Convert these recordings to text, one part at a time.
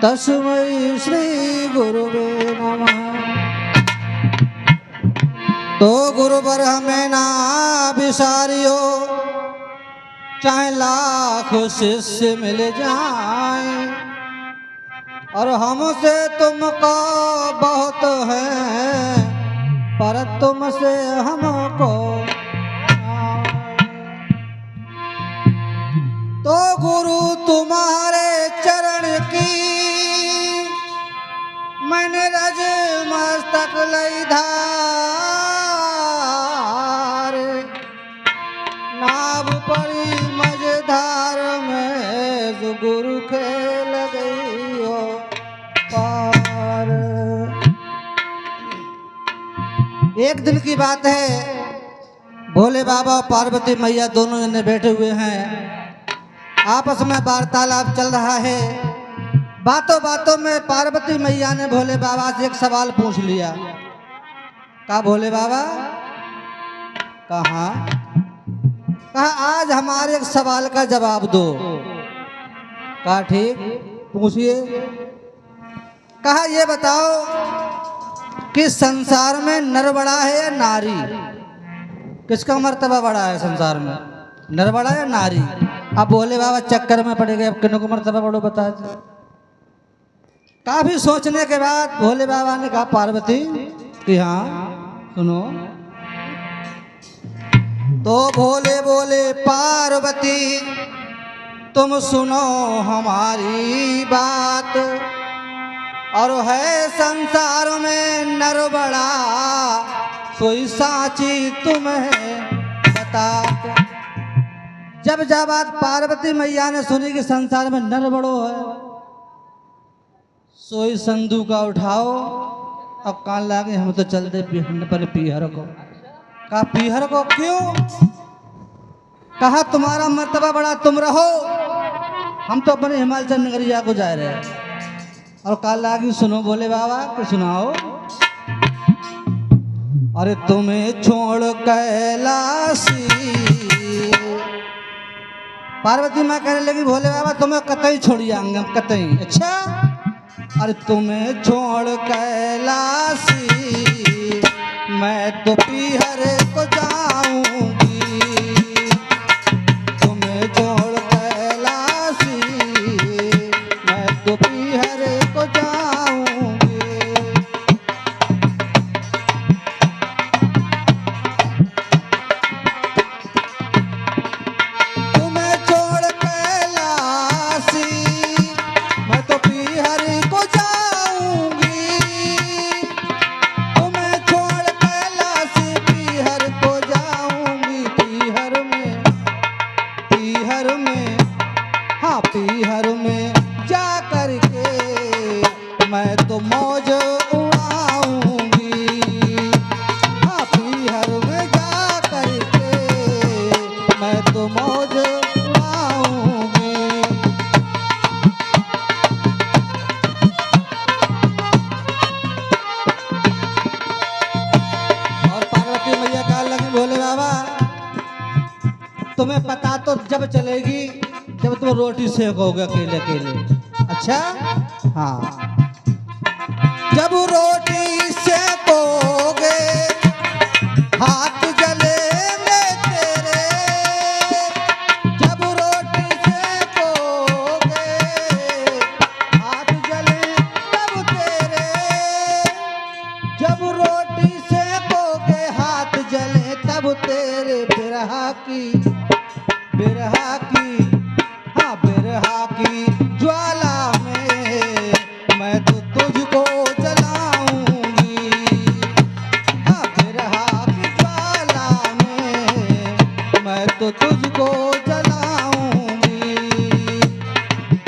तस्मै श्री गुरुवे नमः। तो गुरुवर हमें ना बिसारियो, चाहे लाख शिष्य मिल जाए, और हमसे तुमको बहुत है, पर तुमसे हमको। तो गुरु तुम्हारे चरण की मैंने रज मस्तक लई धार, नाव पड़ी मझधार में जो गुरु खेल गई हो पार। एक दिन की बात है, भोले बाबा और पार्वती मैया दोनों जने बैठे हुए हैं, आपस में वार्तालाप चल रहा है। बातों बातों में पार्वती मैया ने भोले बाबा से एक सवाल पूछ लिया। कहा भोले बाबा, कहा आज हमारे एक सवाल का जवाब दो। कहा ठीक, पूछिए। कहा ये बताओ कि संसार में नर बड़ा है या नारी? किसका मर्तबा बड़ा है संसार में, नर बड़ा या नारी? अब भोले बाबा चक्कर में पड़ गए, अब किन्हों को मर्तबा बड़ो बता दे। काफी सोचने के बाद भोले बाबा ने कहा पार्वती कि हाँ सुनो। तो भोले बोले पार्वती तुम सुनो हमारी बात, और है संसार में नर बड़ा, सोई साची तुम्हें बतात। जब बात पार्वती मैया ने सुनी कि संसार में नर बड़ो है, सोई संधू का उठाओ। अब कान लागे हम तो चलते पर पीहर को। कहा पीहर को क्यों? कहा तुम्हारा मर्तबा बड़ा, तुम रहो, हम तो अपने हिमाचल नगरिया को जा रहे हैं। और कान लागी सुनो भोले बाबा को सुनाओ। अरे तुम्हें छोड़ कैलाशी, पार्वती माँ कहने लगी भोले बाबा तुम्हें कतई छोड़ जाएंगे हम, कतई। अच्छा, अरे तुम्हें छोड़ कैलाशी मैं तो पीहर को जाऊंगी। तुम्हें छोड़ कैलाशी मैं तो पीहर को जाऊंगी। तुम्हें छोड़ कैलाशी मैं तो पीहर को जाऊंगी। तुम्हें छोड़ कैलाशी पीहर को जाऊंगी। पीहर में हाँ पीहर में जा करके मैं तो मौज उड़ाऊंगी। हाँ पीहर में जा करके मैं तो मौज उड़ाऊंगी। और पार्वती मैया कहा लगी भोले बाबा तुम्हें पता तो जब चलेगी जब तुम रोटी सेकोगे अकेले अकेले। अच्छा हाँ, जब रोटी सेकोगे हाथ जलेंगे तेरे। जब रोटी सेकोगे हाथ जले तब तेरे। जब रोटी सेकोगे हाथ जले तब तेरे। बिरहा की ज्वाला में मैं तो तुझको जलाऊंगी। हाँ बिरहा की ज्वाला में मैं तो तुझको जलाऊंगी।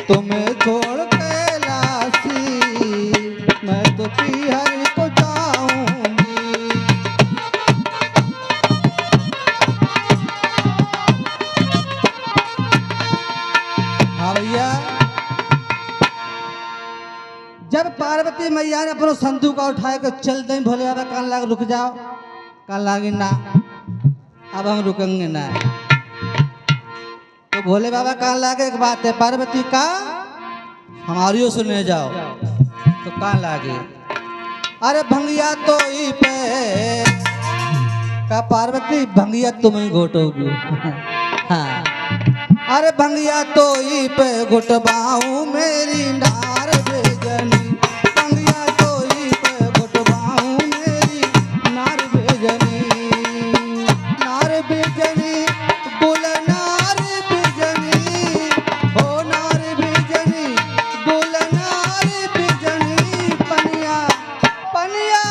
तुम्हें छोड़ कैलाशी मैं तो पीहर को जाऊंगी। हाँ भैया, जब पार्वती मैया ने अपना संधू का उठाए कर चल दें भोले बाबा कान लाग रुक जाओ। कान लागे ना, अब हम रुकेंगे ना। तो भोले बाबा कान लागे एक बात है पार्वती का हमारियो सुने जाओ तो कान लागे। अरे भंगिया तो ई पे का पार्वती भंगिया तुम ही घोटोगी। हाँ। अरे भंगिया तो ई पे घुटबाऊं मेरी नार बेजनी, भंगिया तो ई पे घुटबाऊं मेरी नार बेजनी, नार बेजनी गुल नार बेजनी, हो नार बेजनी गुल नार बेजनी, पनिया पनिया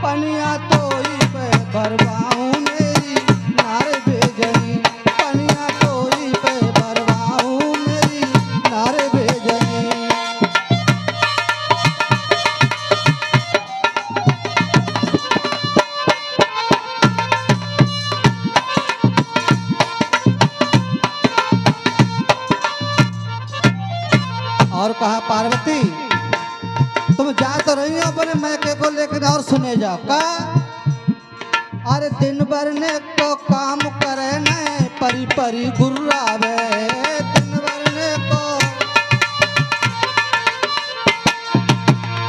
पनिया तो ई पे भरवाऊं मेरी नार बेजनी, पनिया तो ई पे भरवाऊं मेरी नार बेजनी। और कहा पार्वती तुम जा तो रही हो अपने मैके को लेकर, और सुने जाओ का। अरे दिन भर ने को काम करे न परी परी गुर्रावे, दिन भर ने को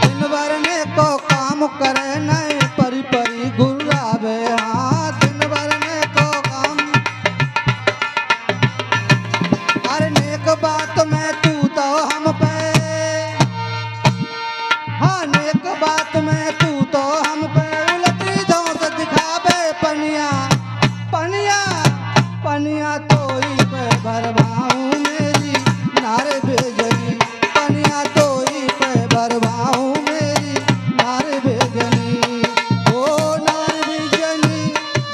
दिन भर ने को काम करे न परी परी गुर्रावे, हाँ दिन भर ने को काम। अरे नेक बात में तू तो हम पे, हाँ नेक बात में तू तो हम पे उलटी धौंस दिखावे, पनिया पनिया पनिया तो ई पे भरवाऊं मेरी नार बेजनी, पनिया तो ई पे भरवाऊं मेरी नार बेजनी, ओ नार बेजनी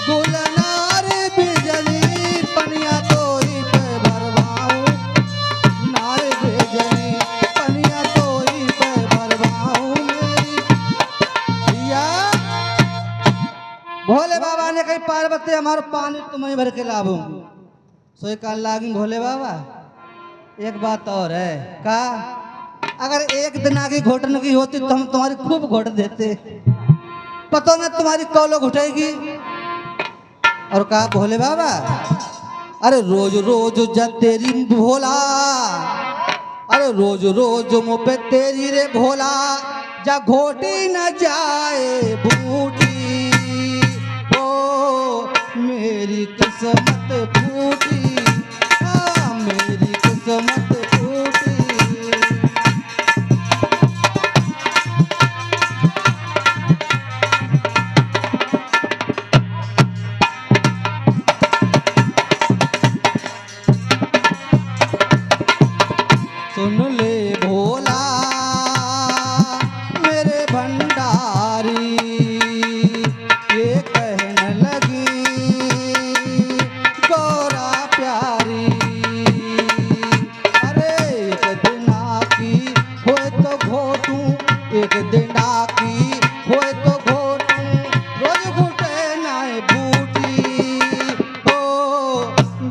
गुल नार बेजनी, पनिया तो ई पे भरवाऊं नार बेजनी, पनिया तो ई पे भरवाऊं मेरी। भैया भोले बाबा ने कही पार्वती हमारा पानी तुम्हें भर के लाऊं, सोई कान लागी भोले बाबा। एक बात और है का, अगर एक दिन आगे घोटने की होती तो हम तुम्हारी खूब घोट देते, पता न तुम्हारी कौलो घुटेगी। और कहा भोले बाबा अरे रोज रोज जब तेरी भोला, अरे रोज रोज मुँह पे तेरी रे भोला, जा घोटी न जाए बूटी, ओ मेरी किस्मत फूटी, हाँ मेरी किस्मत फूटी। सुन ले भोला मेरे भंडारी, ये कहने लगी गौरा प्यारी, अरे एक दिन की होए तो घोटूं, एक दिन की होए तो घोटूं, रोज घुटे नाए बूटी, ओ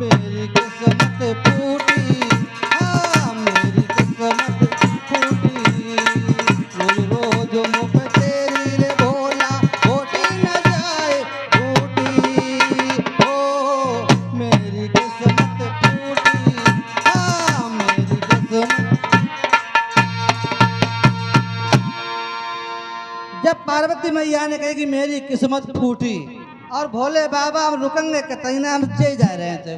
मेरी किस्मत फूटी, हाँ मेरी किस्मत फूटी, रोज रोज मुँह पे तेरी रे भोला, घोटी न जाए बूटी, ओ मेरी किस्मत फूटी, हाँ मेरी किस्मत। जब पार्वती मैया ने कही कि मेरी किस्मत फूटी और भोले बाबा हम रुकेंगे कतई ना, हम जे जा रहे थे,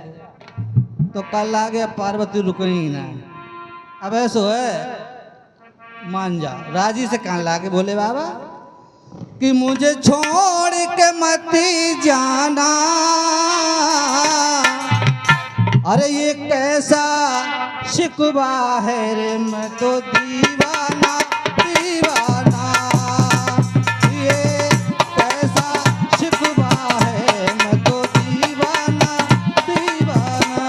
तो कल आगे अब पार्वती रुकेंगी ना। अब ऐसो है मान जा, राजी से कान लागे भोले बाबा कि मुझे छोड़ के मत जाना, अरे ये कैसा शिकवा है रे, मैं तो दीवाना दीवाना, ये कैसा शिकवा है, मैं तो दीवाना दीवाना।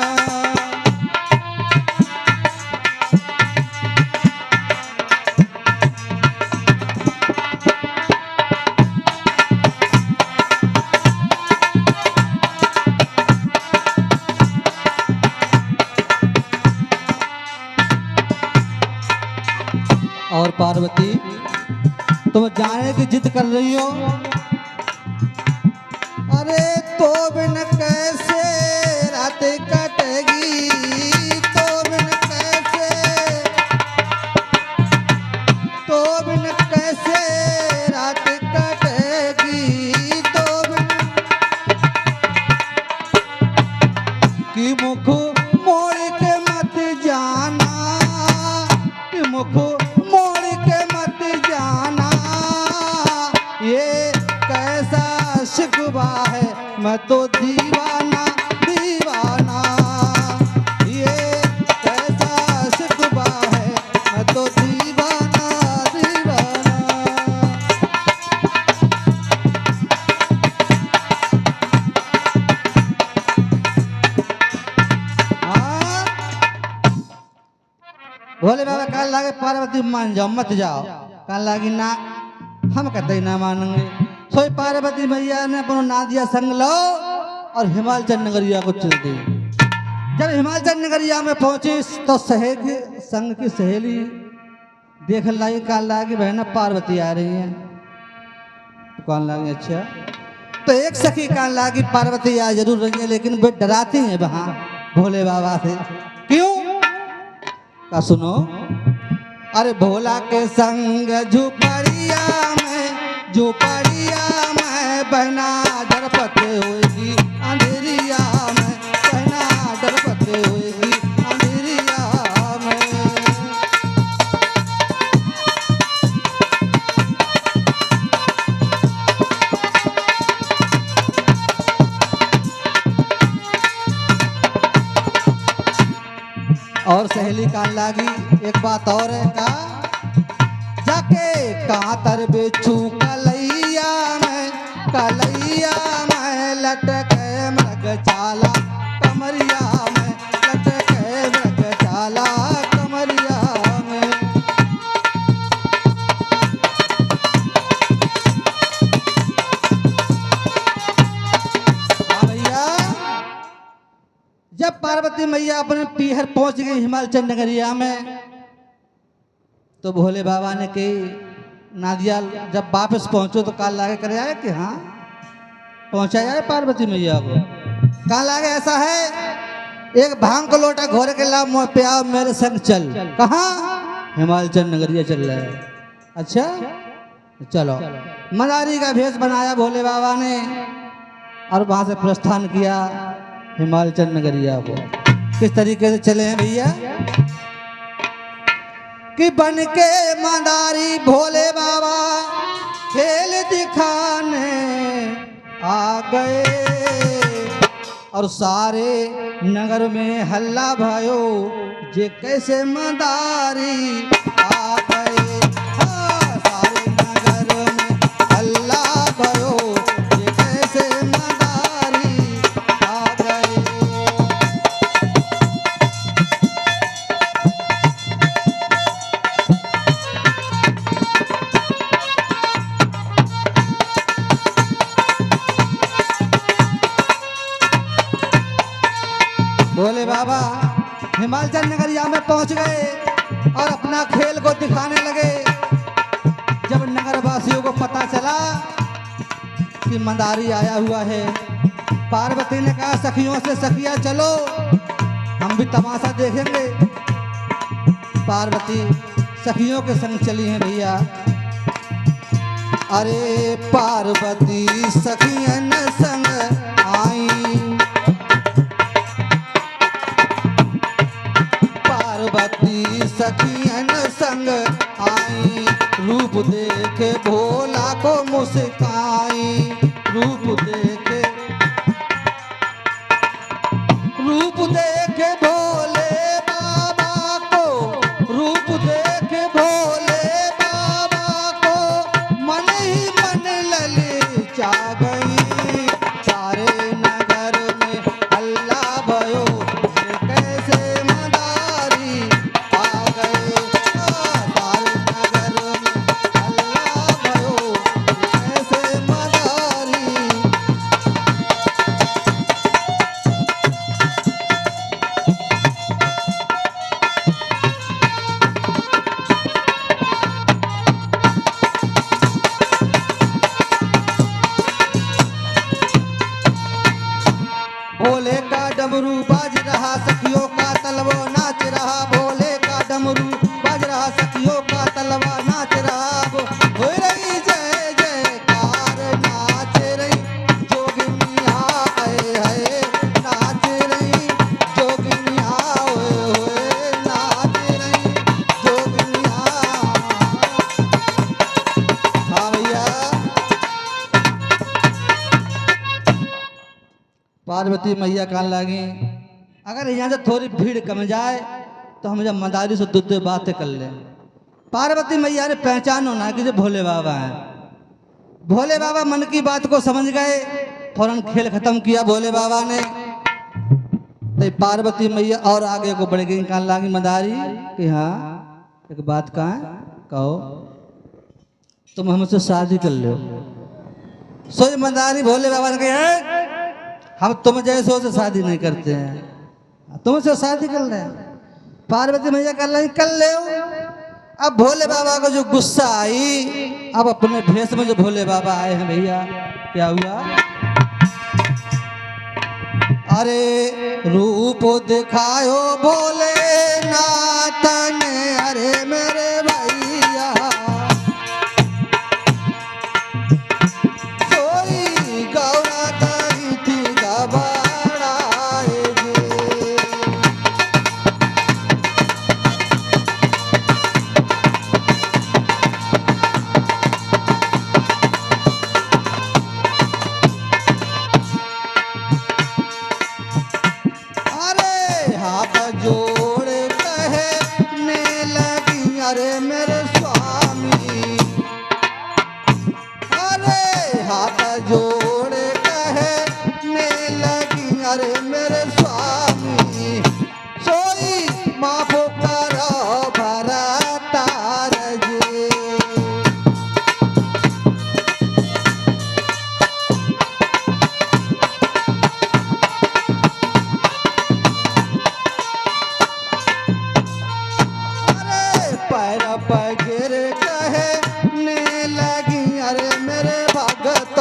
और पार्वती तुम जाने की जिद कर रही हो, अरे तो बिन कैसे रात कटेगी, तो बिन कैसे मैं तो दीवाना दीवाना, ये कैसा शिकवा है, मैं तो दीवाना दीवाना। हाँ, भोले बाबा कहने लगे पार्वती मान जाओ मत जाओ। कहने लगी ना, हम कहते ना मानेंगे। सोई पार्वती मैया ने अपना नादिया संग लो और हिमाचल नगरिया को चल दी। जब हिमाचल नगरिया में पहुंची तो सहेली संग की सहेली देख लाई, कहने लगी बहना पार्वती आ रही है। कहने लगी अच्छा। तो एक सखी कहने लगी पार्वती आ जरूर रही है, लेकिन वे डराती हैं वहां भोले बाबा से। क्यों का सुनो, अरे भोला के संग झुपड़िया में बहना डरपते होगी अंधेरिया में, बहना डरपते होगी अंधेरिया में। और सहेली कहने लगी एक बात और है का, जाके कहाँ तर बेचू कलैया में लटके मृगशाला कमरिया में, लटके मृगशाला कमरिया में। हाँ भैया, जब पार्वती मैया अपने पीहर पहुंच गई हिमाचल नगरिया में, तो भोले बाबा ने कही नादिया जब वापस पहुंचो तो काल लागे करे आए कि हाँ पहुंचा जाए पार्वती मैया को। काल लागे ऐसा है, एक भांग को लोटा घोरे के ला मुँह पे आओ मेरे संग चल। कहाँ? हिमाचल नगरिया चल रहा है। अच्छा चलो। मदारी का भेष बनाया भोले बाबा ने और वहां से प्रस्थान किया हिमाचल नगरिया को। किस तरीके से चले हैं भैया कि बन के मदारी भोले बाबा खेल दिखाने आ गए, और सारे नगर में हल्ला भयो जे कैसे मदारी आ गए। हाँ, सारे नगर में हल्ला भयो जे कैसे मदारी आ गए। भोले बाबा हिमाचल नगरिया में पहुंच गए और अपना खेल को दिखाने लगे। जब नगर वासियों को पता चला कि मंदारी आया हुआ है, पार्वती ने कहा सखियों से सखिया चलो हम भी तमाशा देखेंगे। पार्वती सखियों के संग चली हैं भैया। अरे पार्वती सखियन संग आई, पार्वती सखियन संग आई, रूप देखे भोला को मुस्काई, रूप देखे भोले बाबा को, रूप देखे भोले बाबा को मन ही मन ललचा गई। सारे नगर में हल्ला भयो कैसे मदारी आ गए। सारे नगर में हल्ला भयो कैसे पार्वती मैया कहने लगी अगर यहाँ से थोड़ी भीड़ कम जाए तो हम जब मदारी से दूध बातें कर लें। पार्वती मैया ने पहचानो ना कि जो भोले बाबा हैं। भोले बाबा मन की बात को समझ गए, फौरन खेल खत्म किया भोले बाबा ने। तो पार्वती मैया और आगे को बढ़ गई, कहने लगी मदारी कि हाँ एक बात कहो, तुम हमसे शादी कर लो। सोच मदारी भोले बाबा ने कहा हम तुम जैसो से शादी नहीं करते हैं, तुमसे शादी कर ले। पार्वती मैया कर ले। अब भोले बाबा को जो गुस्सा आई, अब अपने भेष में जो भोले बाबा आए हैं भैया, क्या हुआ? अरे रूप दिखायो भोले नाथ ने, अरे मेरे भैया सोई गौरा करी थी घबराए गे। अरे हाथ जोड़ कहने लगी अरे मेरे स्वामी, अरे हाथ जोड़ कहने लगी अरे मेरे स्वामी, सोई माफ करो भरतार जी। पैर पगिर कहने लगी अरे मेरे भगत,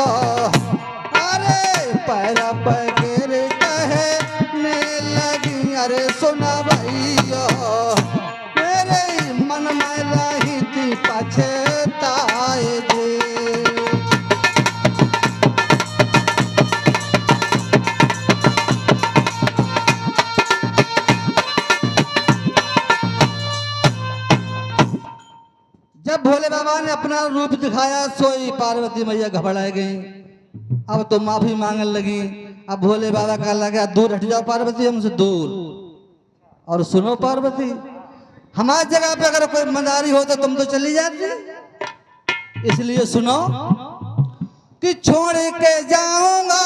अरे पैर पगिर कहने लगी अरे सुना भैया, मेरे मन में रही थी पछताए जी। जब भोले बाबा ने अपना रूप दिखाया, सोई पार्वती मैया घबरा गई। अब तो माफी मांगने लगी। अब भोले बाबा का लगा दूर हट जाओ पार्वती हमसे दूर। और सुनो पार्वती, हमारी जगह पे अगर कोई मदारी हो तो तुम तो चली जाती, इसलिए सुनो कि छोड़ के जाऊंगा